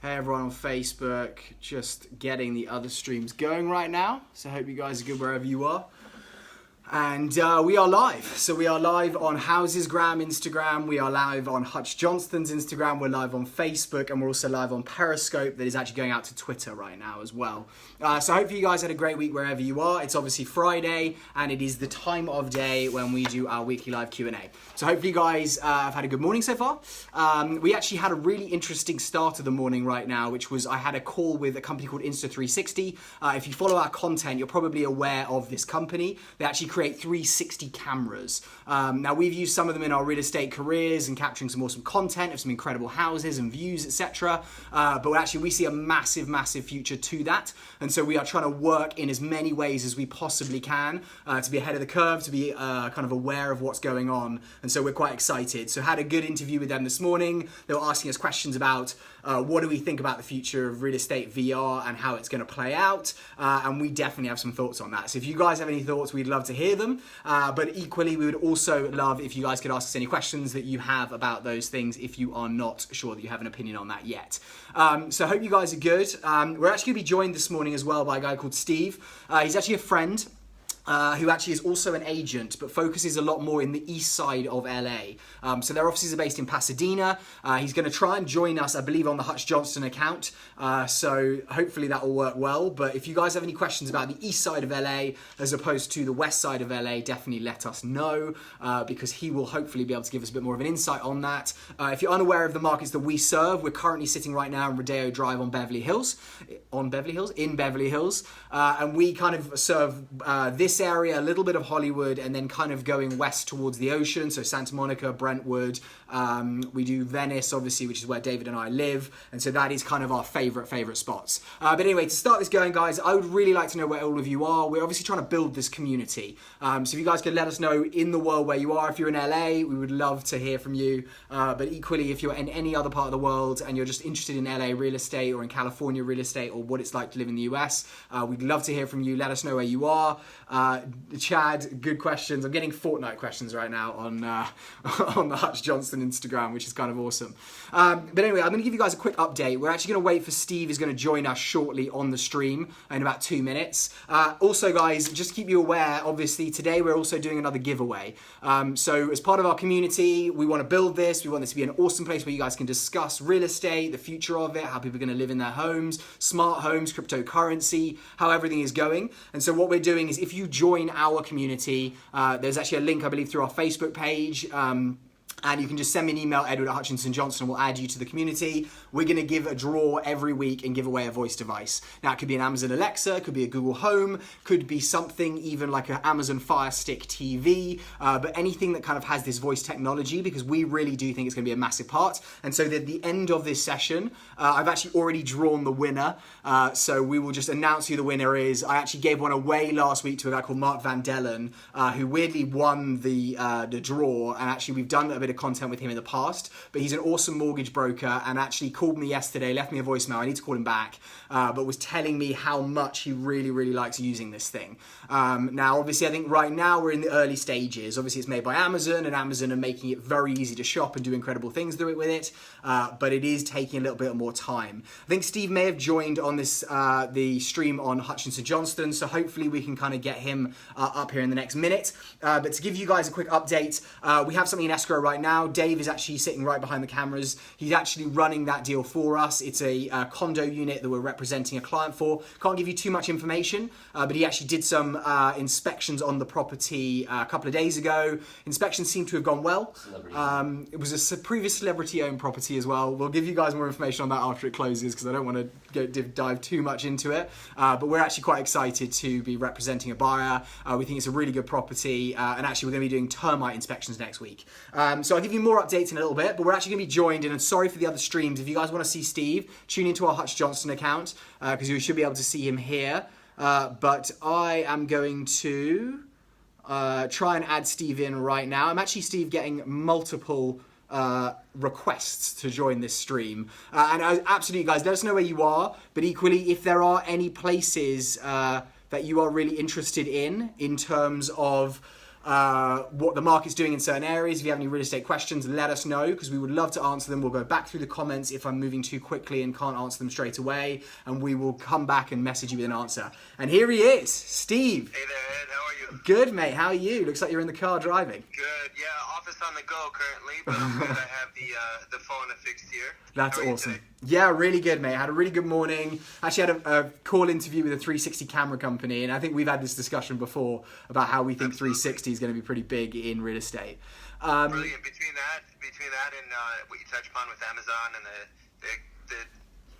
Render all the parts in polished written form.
Hey everyone on Facebook, just getting the other streams going right now. So I hope you guys are good wherever you are. And we are live. So we are live on Housesgram Instagram. We are live on Hutch Johnston's Instagram. We're live on Facebook, and we're also live on Periscope that is actually going out to Twitter right now as well. So hopefully you guys had a great week wherever you are. It's obviously Friday, and it is the time of day when we do our weekly live Q&A. So hopefully you guys have had a good morning so far. We actually had a really interesting start of the morning right now, which was I had a call with a company called Insta360. If you follow our content, you're probably aware of this company. They actually create 360 cameras. Now we've used some of them in our real estate careers and capturing some awesome content of some incredible houses and views, etc. But actually we see a massive future to that. And so we are trying to work in as many ways as we possibly can to be ahead of the curve, to be kind of aware of what's going on. And so we're quite excited. So had a good interview with them this morning. They were asking us questions about what do we think about the future of real estate VR and how it's going to play out. And we definitely have some thoughts on that. So if you guys have any thoughts, we'd love to hear them. But equally, we would also love if you guys could ask us any questions that you have about those things if you are not sure that you have an opinion on that yet. So I hope you guys are good. We're actually going to be joined this morning as well by a guy called Steve. He's actually a friend. Who actually is also an agent, but focuses a lot more in the east side of LA. So their offices are based in Pasadena. He's going to try and join us, I believe, on the Hutch Johnston account. So hopefully that will work well. But if you guys have any questions about the east side of LA as opposed to the west side of LA, definitely let us know because he will hopefully be able to give us a bit more of an insight on that. If you're unaware of the markets that we serve, we're currently sitting right now in Rodeo Drive in Beverly Hills. And we kind of serve this area, a little bit of Hollywood, and then kind of going west towards the ocean, so Santa Monica, Brentwood. We do Venice, obviously, which is where David and I live, and so that is kind of our favorite spots. But anyway, to start this going, guys, I would really like to know where all of you are. We're obviously trying to build this community, so if you guys could let us know in the world where you are. If you're in LA, we would love to hear from you, but equally, if you're in any other part of the world and you're just interested in LA real estate or in California real estate or what it's like to live in the US, we'd love to hear from you. Let us know where you are. Chad, good questions. I'm getting Fortnite questions right now on the Hutch Johnston Instagram, which is kind of awesome. But anyway, I'm going to give you guys a quick update. We're actually going to wait for Steve is going to join us shortly on the stream in about 2 minutes. Also, guys, just to keep you aware, obviously, today we're also doing another giveaway. So as part of our community, we want to build this. We want this to be an awesome place where you guys can discuss real estate, the future of it, how people are going to live in their homes, smart homes, cryptocurrency, how everything is going. And so what we're doing is if you join our community, there's actually a link, I believe, through our Facebook page. And you can just send me an email, edward@hutchinson.johnson, will add you to the community. We're going to give a draw every week and give away a voice device. Now, it could be an Amazon Alexa, it could be a Google Home, could be something even like an Amazon Fire Stick TV, but anything that kind of has this voice technology, because we really do think it's going to be a massive part. And so at the end of this session, I've actually already drawn the winner. So we will just announce who the winner is. I actually gave one away last week to a guy called Mark Van Dellen, who weirdly won the draw. And actually, we've done a bit of content with him in the past, but he's an awesome mortgage broker and actually called me yesterday, left me a voicemail. I need to call him back, but was telling me how much he really likes using this thing. Now, obviously, I think right now we're in the early stages. Obviously, it's made by Amazon, and Amazon are making it very easy to shop and do incredible things with it, but it is taking a little bit more time. I think Steve may have joined on this the stream on Hutchinson Johnston, so hopefully we can kind of get him up here in the next minute. But to give you guys a quick update, we have something in escrow right now. Dave is actually sitting right behind the cameras. He's actually running that deal for us. It's a condo unit that we're representing a client for. Can't give you too much information, but he actually did some inspections on the property a couple of days ago. Inspections seem to have gone well. It was a previous celebrity-owned property as well. We'll give you guys more information on that after it closes because I don't want to dive too much into it. But we're actually quite excited to be representing a buyer. We think it's a really good property, and actually we're going to be doing termite inspections next week. So I'll give you more updates in a little bit, but we're actually going to be joined, and I'm sorry for the other streams. If you guys want to see Steve, tune into our Hutch Johnston account because you should be able to see him here. But I am going to try and add Steve in right now. I'm actually, Steve, getting multiple requests to join this stream. And absolutely, guys, let us know where you are. But equally, if there are any places that you are really interested in terms of what the market's doing in certain areas. If you have any real estate questions, let us know, because we would love to answer them. We'll go back through the comments if I'm moving too quickly and can't answer them straight away, and we will come back and message you with an answer. And here he is, Steve. Hey there, Ed. How are you? Good, mate. How are you? Looks like you're in the car driving. Good. Yeah, office on the go currently, but I'm good. I have the phone affixed here. That's How are you awesome. today? Yeah, really good, mate. Had a really good morning. Actually had a call interview with a 360 camera company, and I think we've had this discussion before about how we think Absolutely. 360 is going to be pretty big in real estate. Brilliant. Between that and what you touched upon with Amazon and the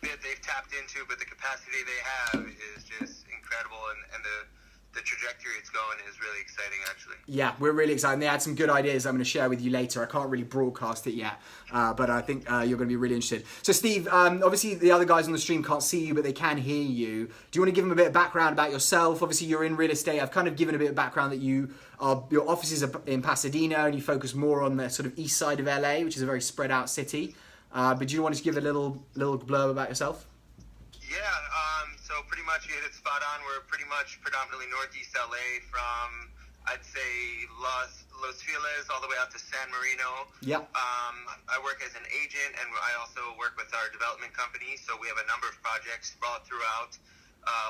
bit they've tapped into, but the capacity they have is just incredible, and the trajectory it's going is really exciting, actually. Yeah, we're really excited. They had some good ideas I'm going to share with you later. I can't really broadcast it yet, but I think you're going to be really interested. So, Steve, obviously the other guys on the stream can't see you, but they can hear you. Do you want to give them a bit of background about yourself? Obviously, you're in real estate. I've kind of given a bit of background that your offices are in Pasadena, and you focus more on the sort of east side of LA, which is a very spread out city. But do you want to give a little blurb about yourself? Yeah, so pretty much you hit it spot on. We're pretty much predominantly northeast LA from, I'd say, Los Feliz all the way out to San Marino. Yeah. I work as an agent, and I also work with our development company, so we have a number of projects sprawled throughout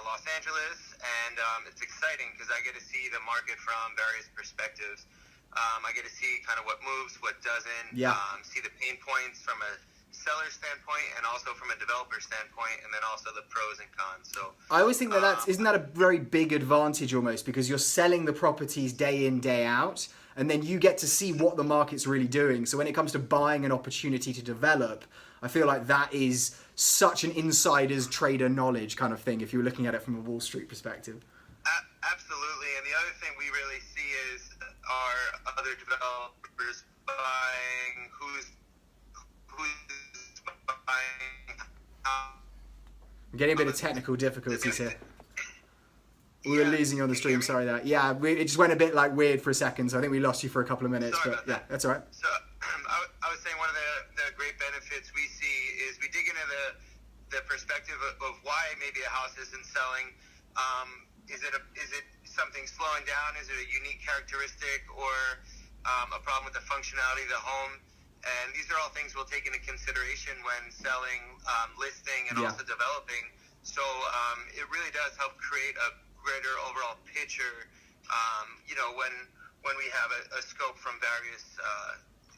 Los Angeles, and it's exciting because I get to see the market from various perspectives. I get to see kind of what moves, what doesn't, see the pain points from a seller standpoint and also from a developer standpoint, and then also the pros and cons. So I always think that isn't that a very big advantage almost, because you're selling the properties day in, day out, and then you get to see what the market's really doing. So when it comes to buying an opportunity to develop, I feel like that is such an insider's trader knowledge kind of thing if you're looking at it from a Wall Street perspective. Absolutely. And the other thing we really see is our other developers buying, who's buying. I'm getting a bit of technical difficulties here. We were losing you on the stream, sorry that. Yeah, it just went a bit like weird for a second, so I think we lost you for a couple of minutes. Sorry But about yeah, that. that's all right. So I was saying one of the great benefits we see is we dig into the perspective of why maybe a house isn't selling. Is it something slowing down? Is it a unique characteristic or a problem with the functionality of the home? And these are all things we'll take into consideration when selling, listing, and also developing. So it really does help create a greater overall picture, when we have a scope from various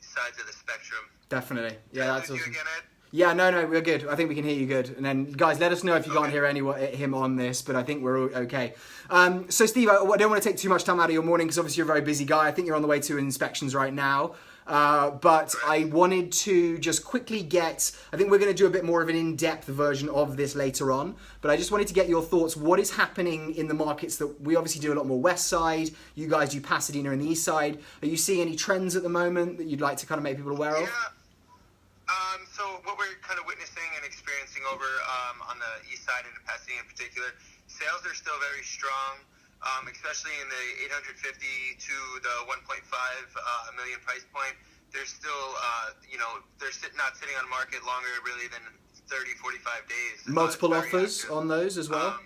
sides of the spectrum. Definitely. Yeah, that's you awesome. again, Ed? Yeah, no, we're good. I think we can hear you good. And then, guys, let us know if you can't hear him on this, but I think we're all okay. So, Steve, I don't want to take too much time out of your morning because obviously you're a very busy guy. I think you're on the way to inspections right now. But I wanted to just quickly I think we're going to do a bit more of an in-depth version of this later on, but I just wanted to get your thoughts. What is happening in the markets that we obviously do a lot more west side, you guys do Pasadena and the east side. Are you seeing any trends at the moment that you'd like to kind of make people aware of? Yeah. So what we're kind of witnessing and experiencing over on the east side and in Pasadena in particular, sales are still very strong. Especially in the 850 to the 1.5 million price point, there's still, they're not sitting on market longer really than 30, 45 days. Multiple offers on those as well?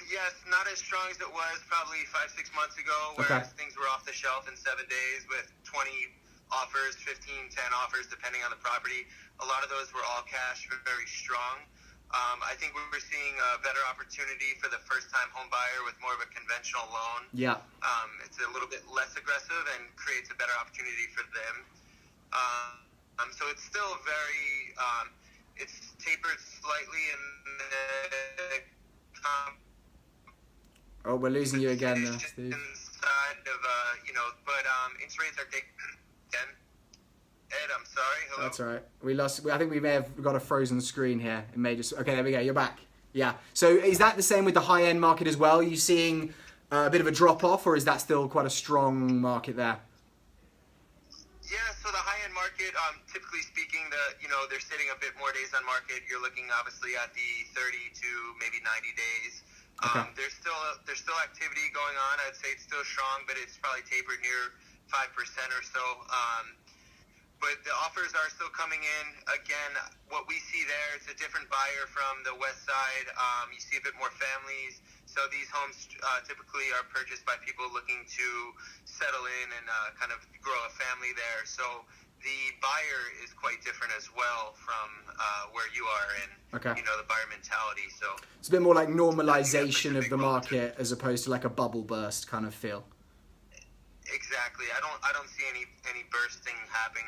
Yes, not as strong as it was probably 5-6 months ago, whereas things were off the shelf in 7 days with 20 offers, 15, 10 offers, depending on the property. A lot of those were all cash, very strong. I think we're seeing a better opportunity for the first-time home buyer with more of a conventional loan. Yeah. It's a little bit less aggressive and creates a better opportunity for them. So it's still very, it's tapered slightly in the Oh, we're losing you again now, Steve. Inside of, but interest rates are taken. Ed, I'm sorry. Hello? That's all right. We lost. I think we may have got a frozen screen here. It may just. Okay, there we go. You're back. Yeah. So is that the same with the high-end market as well? Are you seeing a bit of a drop-off, or is that still quite a strong market there? Yeah. So the high-end market, typically speaking, they're sitting a bit more days on market. You're looking obviously at the 30 to maybe 90 days. Okay. There's still activity going on. I'd say it's still strong, but it's probably tapered near 5% or so. But the offers are still coming in. Again, what we see there, it's a different buyer from the west side. You see a bit more families, So these homes typically are purchased by people looking to settle in and kind of grow a family there. So the buyer is quite different as well from where you are in, the buyer mentality. So it's a bit more like normalization of the market as opposed to like a bubble burst kind of feel. Exactly. I don't see any bursting happening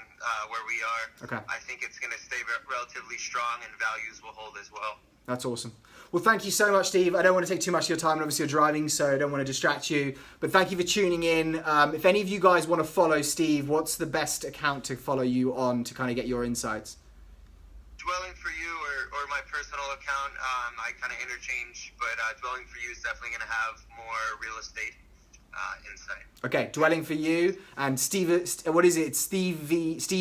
where we are. Okay. I think it's going to stay relatively strong, and values will hold as well. That's awesome. Well, thank you so much, Steve. I don't want to take too much of your time, and obviously you're driving, so I don't want to distract you. But thank you for tuning in. If any of you guys want to follow Steve, what's the best account to follow you on to kind of get your insights? Dwelling for You or my personal account, I kind of interchange, but Dwelling for You is definitely going to have more real estate insight. Okay, Dwelling for You and Steve. What is it? Steve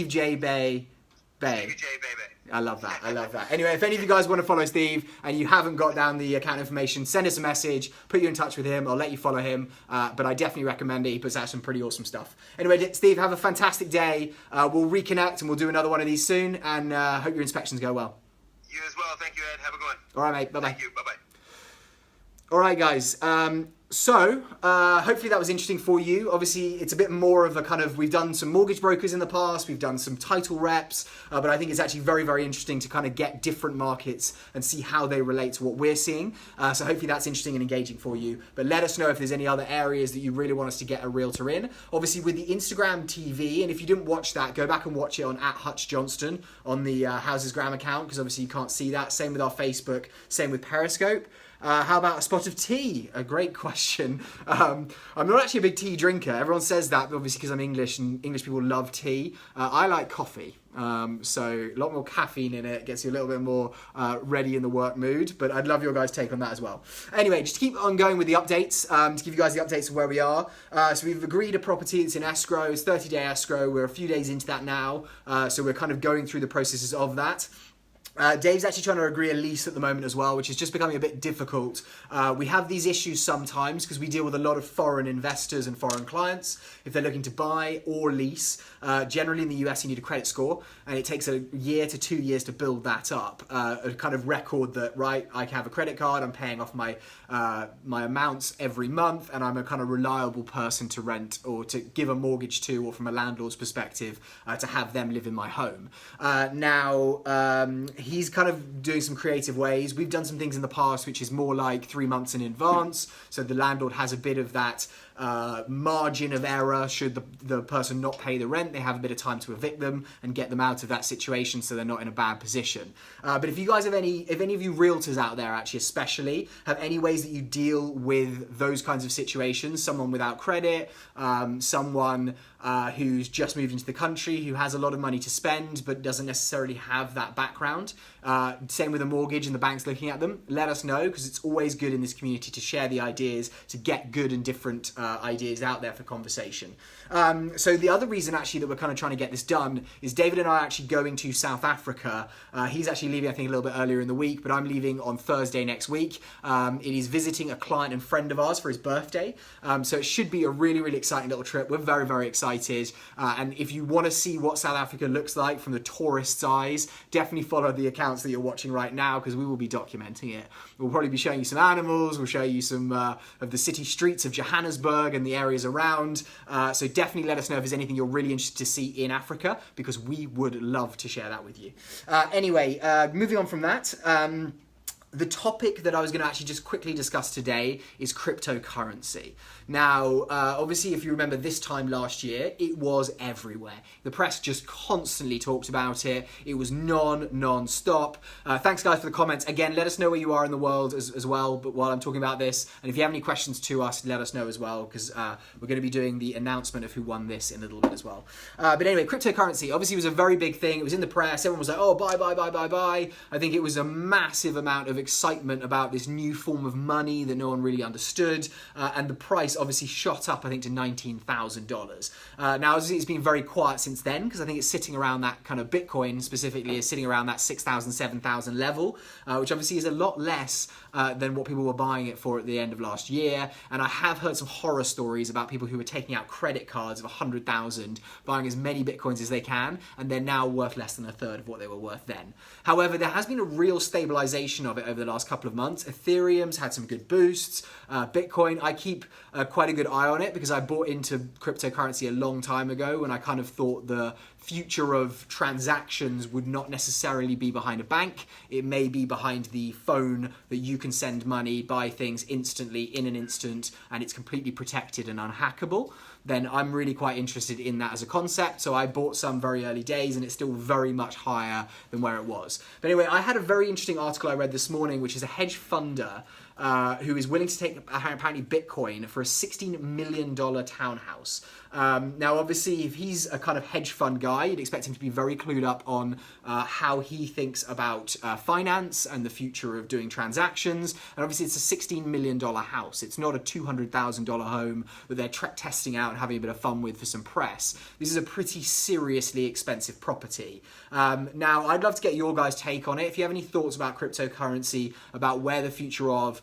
J. Bay. Stevie J. Bay. I love that. I love that. Anyway, if any of you guys want to follow Steve and you haven't got down the account information, send us a message, put you in touch with him. I'll let you follow him. But I definitely recommend it. He puts out some pretty awesome stuff. Anyway, Steve, have a fantastic day. We'll reconnect and we'll do another one of these soon. And hope your inspections go well. You as well. Thank you, Ed. Have a good one. All right, mate. Bye-bye. Thank you. Bye-bye. All right, guys. So hopefully that was interesting for you. Obviously, it's a bit more of a kind of, we've done some mortgage brokers in the past, we've done some title reps, but I think it's actually very, very interesting to kind of get different markets and see how they relate to what we're seeing. So hopefully that's interesting and engaging for you. But let us know if there's any other areas that you really want us to get a realtor in. Obviously with the Instagram TV, and if you didn't watch that, go back and watch it on @HutchJohnston on the Houses Graham account, because obviously you can't see that. Same with our Facebook, same with Periscope. How about a spot of tea? A great question. I'm not actually a big tea drinker. Everyone says that, but obviously because I'm English and English people love tea. I like coffee. So a lot more caffeine in it, gets you a little bit more ready in the work mood, but I'd love your guys' take on that as well. Anyway, just to keep on going with the updates, to give you guys the updates of where we are. So we've agreed a property, it's in escrow, it's 30-day escrow, we're a few days into that now, so we're kind of going through the processes of that. Dave's actually trying to agree a lease at the moment as well, which is just becoming a bit difficult. We have these issues sometimes because we deal with a lot of foreign investors and foreign clients if they're looking to buy or lease. Generally in the US you need a credit score, and it takes a year to 2 years to build that up. A kind of record that, right, I have a credit card, I'm paying off my amounts every month, and I'm a kind of reliable person to rent or to give a mortgage to, or from a landlord's perspective, to have them live in my home. He's kind of doing some creative ways. We've done some things in the past which is more like 3 months in advance, so the landlord has a bit of that margin of error. Should the person not pay the rent, they have a bit of time to evict them and get them out of that situation so they're not in a bad position. But if you guys have if any of you realtors out there actually especially have any ways that you deal with those kinds of situations, someone without credit, someone who's just moved into the country, who has a lot of money to spend but doesn't necessarily have that background, same with a mortgage and the bank's looking at them, let us know, because it's always good in this community to share the ideas, to get good and different ideas out there for conversation. So the other reason actually that we're kind of trying to get this done is David and I are actually going to South Africa. He's actually leaving I think a little bit earlier in the week, but I'm leaving on Thursday next week. It is visiting a client and friend of ours for his birthday. So it should be a really, really exciting little trip. We're very, very excited. And if you want to see what South Africa looks like from the tourist's eyes, definitely follow the accounts that you're watching right now, because we will be documenting it. We'll probably be showing you some animals, we'll show you some of the city streets of Johannesburg and the areas around. So definitely let us know if there's anything you're really interested to see in Africa, because we would love to share that with you. Anyway, moving on from that, the topic that I was going to actually just quickly discuss today is cryptocurrency. Now, obviously, if you remember this time last year, it was everywhere. The press just constantly talked about it. It was non-stop. Thanks, guys, for the comments. Again, let us know where you are in the world as well, but while I'm talking about this. And if you have any questions to us, let us know as well, because we're going to be doing the announcement of who won this in a little bit as well. But anyway, cryptocurrency, obviously, was a very big thing. It was in the press. Everyone was like, oh, buy. I think it was a massive amount of excitement about this new form of money that no one really understood, and the price obviously shot up I think to $19,000. Now it's been very quiet since then, because I think it's sitting around that kind of Bitcoin specifically is sitting around that 6,000 7,000 level, which obviously is a lot less than what people were buying it for at the end of last year. And I have heard some horror stories about people who were taking out credit cards of 100,000, buying as many Bitcoins as they can, and they're now worth less than a third of what they were worth then. However, there has been a real stabilization of it over the last couple of months. Ethereum's had some good boosts. Bitcoin, I keep quite a good eye on it because I bought into cryptocurrency a long time ago when I kind of thought the future of transactions would not necessarily be behind a bank. It may be behind the phone that you can send money, buy things instantly in an instant, and it's completely protected and unhackable. Then I'm really quite interested in that as a concept. So I bought some very early days and it's still very much higher than where it was. But anyway, I had a very interesting article I read this morning, which is a hedge funder who is willing to take apparently Bitcoin for a $16 million townhouse. Now, obviously, if he's a kind of hedge fund guy, you'd expect him to be very clued up on how he thinks about finance and the future of doing transactions. And obviously, it's a $16 million house. It's not a $200,000 home that they're testing out and having a bit of fun with for some press. This is a pretty seriously expensive property. Now, I'd love to get your guys' take on it. If you have any thoughts about cryptocurrency, about where the future of,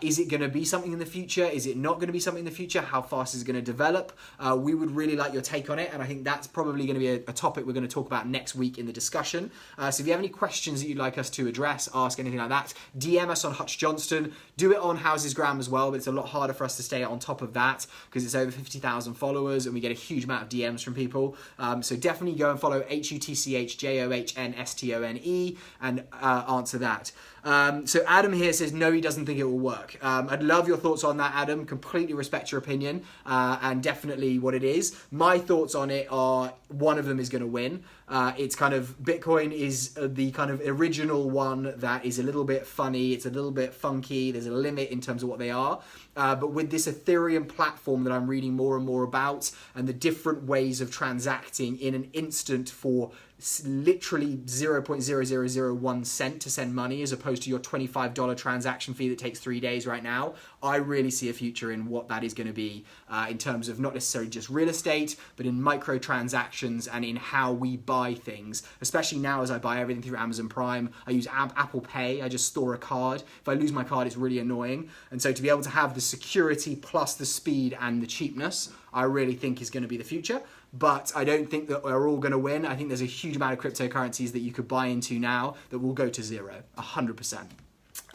is it going to be something in the future? Is it not going to be something in the future? How fast is it going to develop? We would really like your take on it, and I think that's probably going to be a topic we're going to talk about next week in the discussion. So if you have any questions that you'd like us to address, ask anything like that, DM us on Hutch Johnston. Do it on Housesgram as well, but it's a lot harder for us to stay on top of that because it's over 50,000 followers and we get a huge amount of DMs from people. So definitely go and follow HUTCHJOHNSTONE and answer that. So Adam here says no, he doesn't think it will work. I'd love your thoughts on that, Adam. Completely respect your opinion and definitely what it is. My thoughts on it are one of them is going to win. It's kind of, Bitcoin is the kind of original one that is a little bit funny. It's a little bit funky. There's a limit in terms of what they are. But with this Ethereum platform that I'm reading more and more about and the different ways of transacting in an instant for literally 0.0001 cent to send money as opposed to your $25 transaction fee that takes 3 days right now, I really see a future in what that is going to be in terms of not necessarily just real estate, but in microtransactions and in how we buy things, especially now as I buy everything through Amazon Prime. I use Apple Pay. I just store a card. If I lose my card, it's really annoying. And so to be able to have the security plus the speed and the cheapness, I really think is going to be the future. But I don't think that we're all going to win. I think there's a huge amount of cryptocurrencies that you could buy into now that will go to zero, 100%.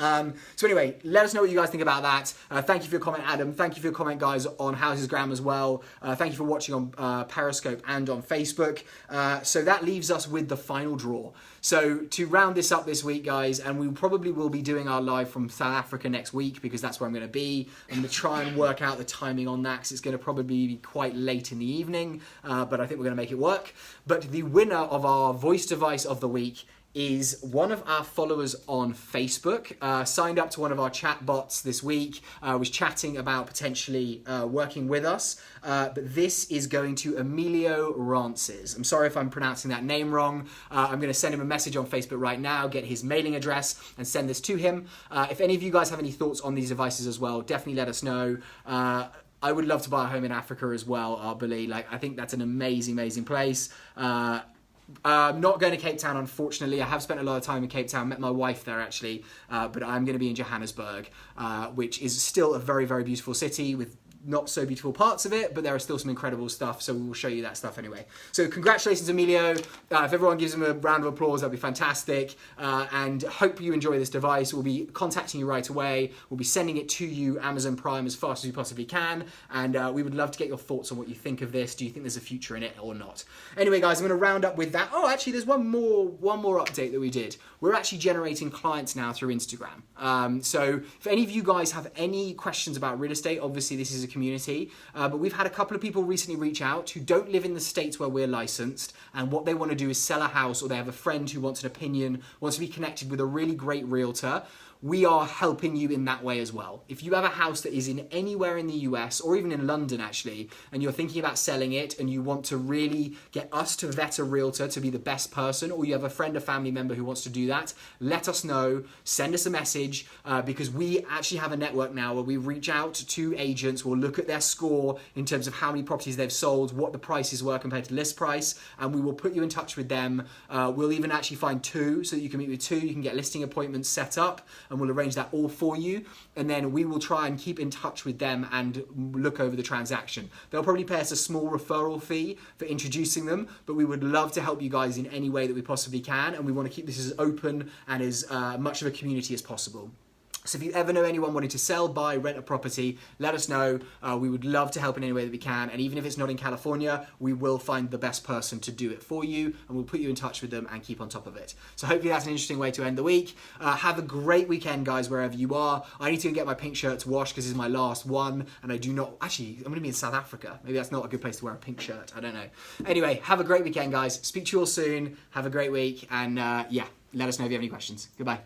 So anyway, let us know what you guys think about that. Thank you for your comment, Adam. Thank you for your comment, guys, on Housesgram as well. Thank you for watching on Periscope and on Facebook. So that leaves us with the final draw. So to round this up this week, guys, and we probably will be doing our live from South Africa next week because that's where I'm going to be. I'm going to try and work out the timing on that because it's going to probably be quite late in the evening, but I think we're going to make it work. But the winner of our voice device of the week is one of our followers on Facebook, signed up to one of our chat bots this week, was chatting about potentially working with us, but this is going to Emilio Rances. I'm sorry if I'm pronouncing that name wrong. I'm going to send him a message on Facebook right now, get his mailing address and send this to him. If any of you guys have any thoughts on these devices as well, definitely let us know. I would love to buy a home in Africa as well, Arbally. I think that's an amazing, amazing place. I'm not going to Cape Town, unfortunately. I have spent a lot of time in Cape Town, met my wife there actually, but I'm going to be in Johannesburg, which is still a very, very beautiful city with not so beautiful parts of it, but there are still some incredible stuff, so we will show you that stuff anyway. So congratulations, Emilio. If everyone gives him a round of applause, that'd be fantastic. And hope you enjoy this device. We'll be contacting you right away. We'll be sending it to you, Amazon Prime, as fast as we possibly can. And we would love to get your thoughts on what you think of this. Do you think there's a future in it or not? Anyway, guys, I'm going to round up with that. Oh, actually, there's one more update that we did. We're actually generating clients now through Instagram. So if any of you guys have any questions about real estate, obviously this is a community, but we've had a couple of people recently reach out who don't live in the states where we're licensed, and what they want to do is sell a house, or they have a friend who wants an opinion, wants to be connected with a really great realtor. We are helping you in that way as well. If you have a house that is in anywhere in the US or even in London actually, and you're thinking about selling it and you want to really get us to vet a realtor to be the best person, or you have a friend or family member who wants to do that, let us know, send us a message, because we actually have a network now where we reach out to agents, we'll will look at their score in terms of how many properties they've sold, what the prices were compared to list price, and we will put you in touch with them. We'll even actually find two so that you can meet with two. You can get listing appointments set up, and we'll arrange that all for you. And then we will try and keep in touch with them and look over the transaction. They'll probably pay us a small referral fee for introducing them, but we would love to help you guys in any way that we possibly can, and we want to keep this as open and as much of a community as possible. So if you ever know anyone wanting to sell, buy, rent a property, let us know. We would love to help in any way that we can. And even if it's not in California, we will find the best person to do it for you, and we'll put you in touch with them and keep on top of it. So hopefully that's an interesting way to end the week. Have a great weekend, guys, wherever you are. I need to get my pink shirts washed because this is my last one, and I do not... Actually, I'm going to be in South Africa. Maybe that's not a good place to wear a pink shirt. I don't know. Anyway, have a great weekend, guys. Speak to you all soon. Have a great week. And yeah, let us know if you have any questions. Goodbye.